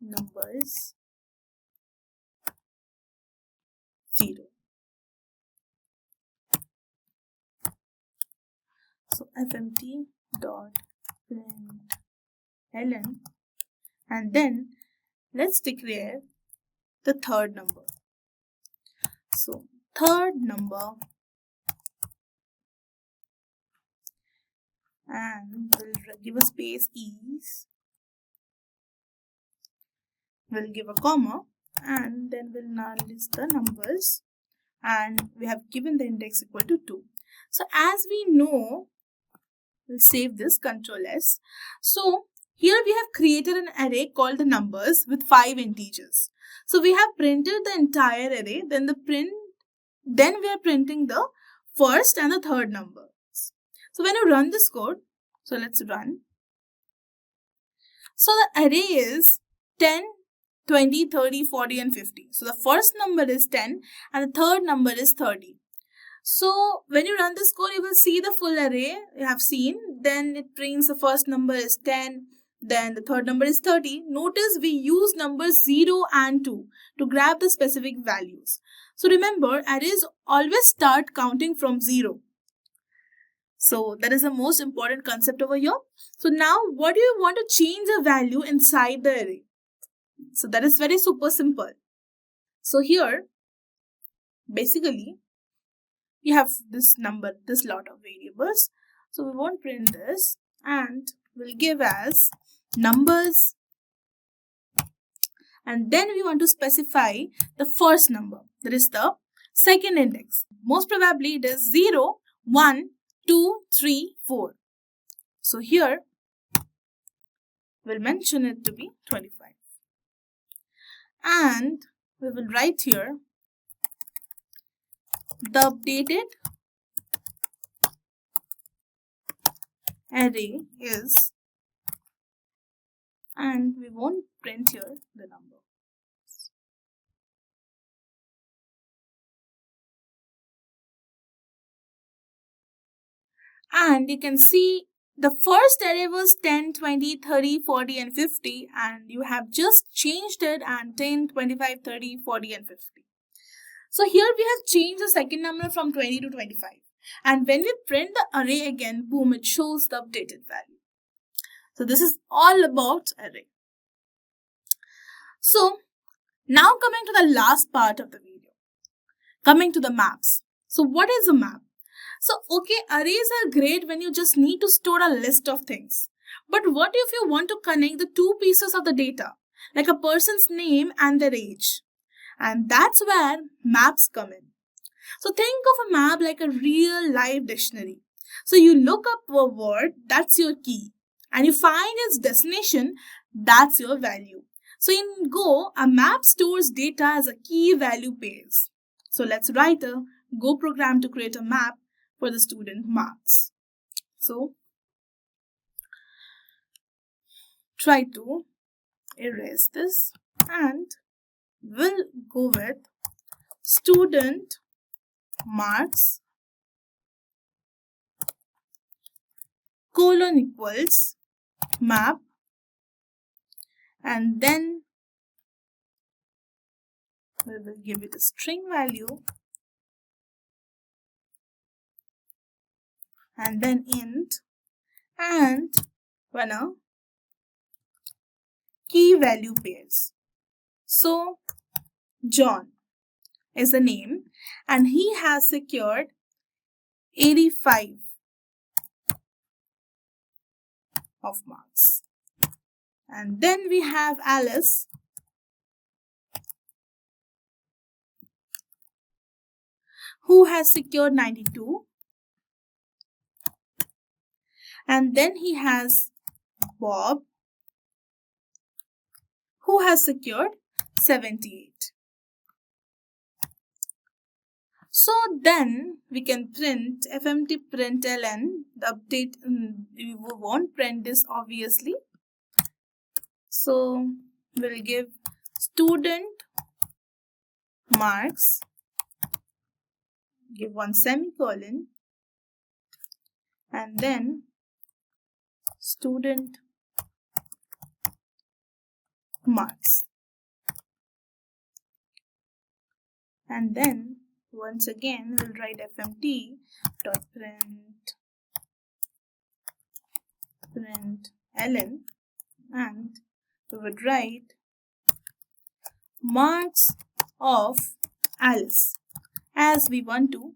numbers 0. So fmt dot println, and then let's declare the third number. So third number, and we'll give a space is, we'll give a comma, and then we'll now list the numbers, and we have given the index equal to 2. So as we know, we'll save this, Ctrl S. So here we have created an array called the numbers with 5 integers. So we have printed the entire array, then we are printing the first and the third numbers. So when you run this code, so let's run. So the array is 10, 20, 30, 40 and 50. So the first number is 10 and the third number is 30. So when you run this code, you will see the full array you have seen. Then it prints the first number is 10, then the third number is 30. Notice we use numbers 0 and 2 to grab the specific values. So remember, arrays always start counting from 0. So that is the most important concept over here. So now what do you want to change the value inside the array? So that is very super simple. So here, basically, you have this number, this lot of variables. So we won't print this, and we'll give as numbers, and then we want to specify the first number, that is the second index. Most probably it is 0, 1, 2, 3, 4. So here we'll mention it to be 25, and we will write here the updated array is, and we won't print here the number. And you can see the first array was 10, 20, 30, 40 and 50, and you have just changed it and 10, 25, 30, 40 and 50. So here we have changed the second number from 20 to 25. And when we print the array again, boom, it shows the updated value. So this is all about array. So now coming to the last part of the video, coming to the maps. So what is a map? So okay, arrays are great when you just need to store a list of things. But what if you want to connect the two pieces of the data, like a person's name and their age? And that's where maps come in. So think of a map like a real live dictionary. So you look up a word, that's your key. And you find its destination, that's your value. So in Go, a map stores data as a key value pairs. So let's write a Go program to create a map for the student marks. So try to erase this, and we'll go with student marks colon equals map, and then we will give it a string value, and then int, and run a key value pairs. So John is the name and he has secured 85 of marks. And then we have Alice, who has secured 92, and then he has Bob, who has secured 78. So then we can print fmt println the update. We won't print this obviously. So we'll give student marks, give one semicolon, and then student marks, and then once again we'll write fmt dot println, and we would write marks of Alice, as we want to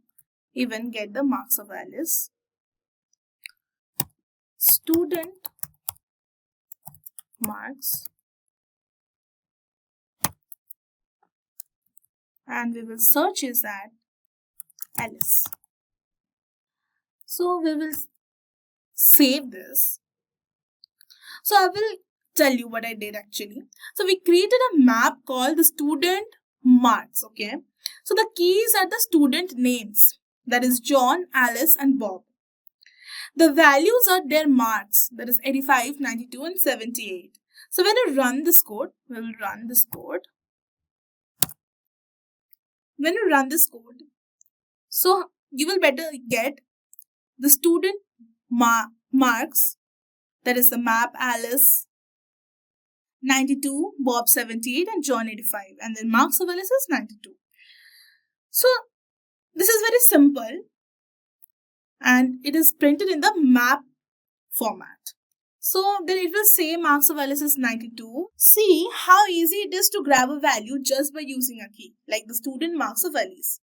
even get the marks of Alice. Student marks, and we will search is at Alice. So we will save this. So I will tell you what I did actually. So we created a map called the student marks. Okay, so the keys are the student names, that is John, Alice and Bob. The values are their marks, that is 85, 92 and 78. So when you run this code, we will run this code. When you run this code, so you will better get the student marks, that is the map Alice 92, Bob 78 and John 85, and then marks of Alice is 92. So this is very simple and it is printed in the map format. So then it will say marks of Alice is 92. See how easy it is to grab a value just by using a key, like the student marks of Alice.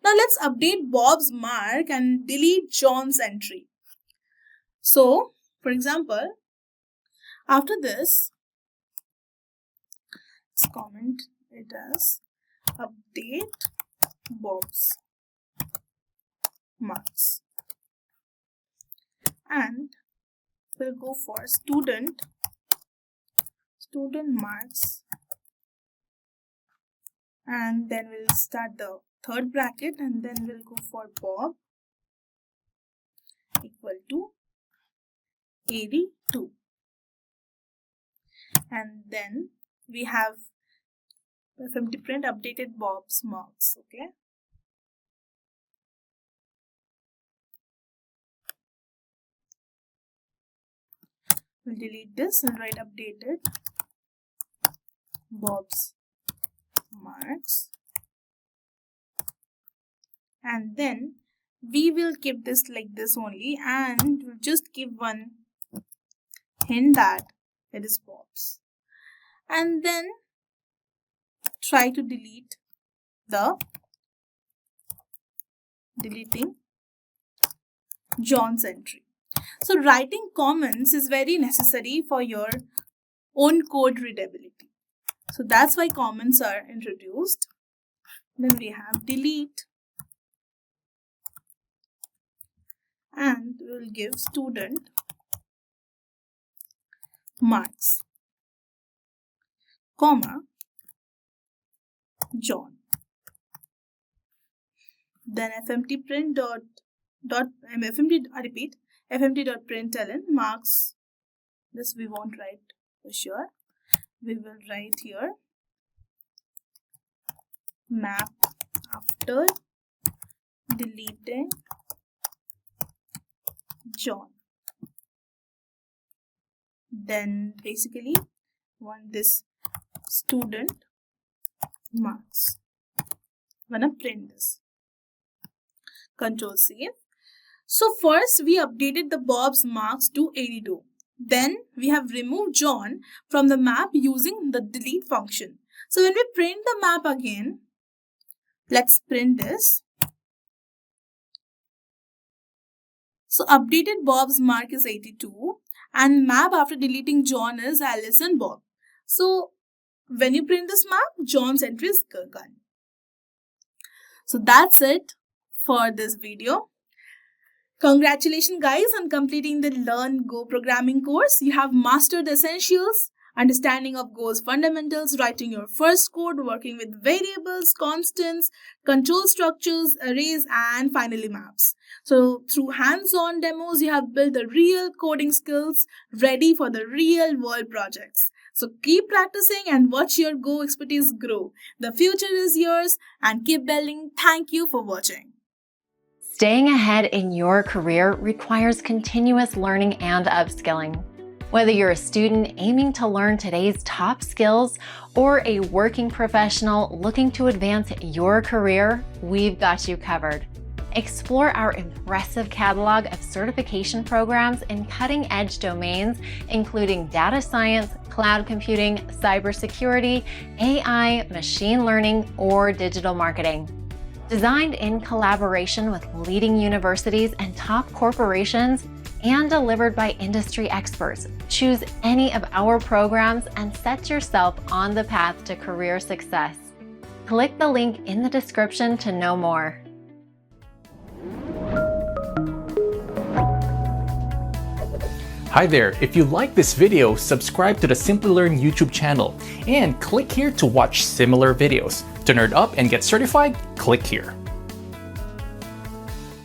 Now let's update Bob's mark and delete John's entry. So for example, after this, let's comment it as update Bob's marks, and we'll go for student marks, and then we'll start the third bracket, and then we'll go for Bob equal to 82, and then we have fmt print updated Bob's marks. Okay, we'll delete this and write updated Bob's marks, and then we will keep this like this only, and we'll just give one hint that it is Bob's, and then try to deleting John's entry. So writing comments is very necessary for your own code readability. So that's why comments are introduced. Then we have delete, and we'll give student marks, comma, John. Then fmt print fmt.println marks. This we won't write for sure. We will write here map after deleting John. Then basically want this student marks. I'm gonna print this. Control save. So first we updated the Bob's marks to 82. Then we have removed John from the map using the delete function. So when we print the map again, let's print this. So updated Bob's mark is 82 and map after deleting John is Alice and Bob. So when you print this map, John's entry is gone. So that's it for this video. Congratulations guys on completing the Learn Go programming course. You have mastered the essentials, understanding of Go's fundamentals, writing your first code, working with variables, constants, control structures, arrays, and finally maps. So through hands-on demos, you have built the real coding skills ready for the real world projects. So keep practicing and watch your Go expertise grow. The future is yours and keep building. Thank you for watching. Staying ahead in your career requires continuous learning and upskilling. Whether you're a student aiming to learn today's top skills or a working professional looking to advance your career, we've got you covered. Explore our impressive catalog of certification programs in cutting-edge domains, including data science, cloud computing, cybersecurity, AI, machine learning, or digital marketing. Designed in collaboration with leading universities and top corporations, and delivered by industry experts, choose any of our programs and set yourself on the path to career success. Click the link in the description to know more. Hi there, if you like this video, subscribe to the Simplilearn YouTube channel and click here to watch similar videos. To nerd up and get certified, click here.